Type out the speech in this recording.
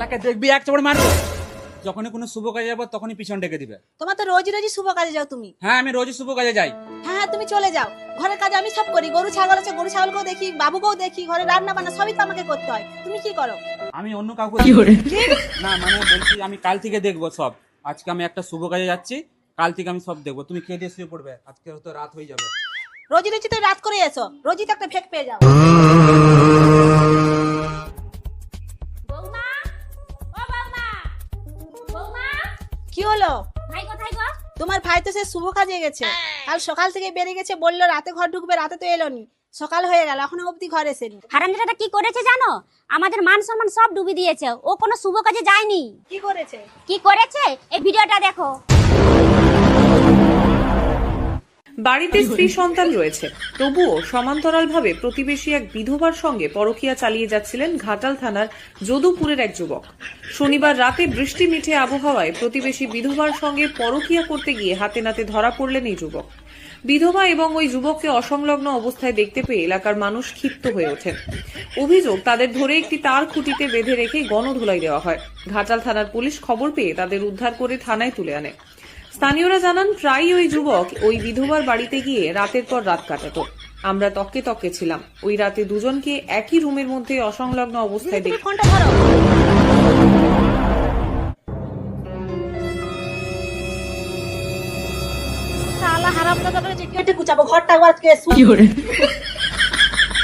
শালাকে দেখবি এক চড় মারবো। যখনই কোনো শুভ কাজে যাবো তখনই পিছন ডেকে দিবে। তোমার তো রোজই রোজই শুভ কাজে যাও তুমি। হ্যাঁ আমি রোজই শুভ কাজে যাই। হ্যাঁ তুমি চলে যাও, ঘরের কাজ আমি সব করি। গরু ছাগল আছে, গরু ছাগলকেও দেখি, বাবুকেও দেখি, ঘরে রান্না বান্না সবই তো আমাকে করতে হয়। তুমি কি করো? আমি অন্য কাউকে না মানে বলছি আমি কাল থেকে দেখবো সব। আজকে আমি একটা শুভ কাজে যাচ্ছি, কাল থেকে আমি সব দেখবো। তুমি খেয়ে দিয়ে শুয়ে পড়বে, আজকে তো রাত হয়ে যাবে। রোজই রোজই তো রাত করে এসো, রোজই তো একটা ফেক পেয়ে যাও। বৌমা, ও বৌমা, বৌমা, কি হলো? ভাই কোথায় গো? তোমার ভাই তো সে শুভ কাজে গেছে, কাল সকাল থেকে বেরিয়ে গেছে, বললো রাতে ঘর ঢুকবে, রাতে তো এলোনি। সকাল হয়ে গেল, এখনো অবধি ঘর এসেনি। হারামজাদাটা কি করেছে জানো? আমাদের মান সম্মান সব ডুবি দিয়েছে। ও কোনো শুভ কাজে যায়নি। কি করেছে? কি করেছে এই ভিডিওটা দেখো। বাড়িতে স্ত্রী সন্তান রয়েছে, তবুও সমান্তরালভাবে প্রতিবেশী এক বিধবার সঙ্গে পরকীয়া চালিয়ে যাচ্ছিলেন ঘাটাল থানার যদুপুরের এক যুবক। শনিবার রাতে বৃষ্টি মিঠে আবহাওয়ায় প্রতিবেশী বিধবার সঙ্গে পরকীয়া করতে গিয়ে হাতে নাতে ধরা পড়লেন এই যুবক। বিধবা এবং ওই যুবককে অসংলগ্ন অবস্থায় দেখতে পেয়ে এলাকার মানুষ ক্ষিপ্ত হয়ে ওঠেন। অভিযোগ, তাদের ধরে একটি তার খুঁটিতে বেঁধে রেখে গণধোলাই দেওয়া হয়। ঘাটাল থানার পুলিশ খবর পেয়ে তাদের উদ্ধার করে থানায় তুলে আনে। স্থানীয়রা জানান, প্রায়ই ওই যুবক ওই বিধবার বাড়িতে গিয়ে রাতের পর রাত কাটাতো। আমরা তককে তককে ছিলাম। ওই রাতে দুজনকে একই রুমের মধ্যে অসংলগ্ন অবস্থায় তুমি দেখি। ফোনটা ধরো। শালা হারামজাদা করে যে কেটে কুচাবো, ঘরটা একবার কে শুয়ে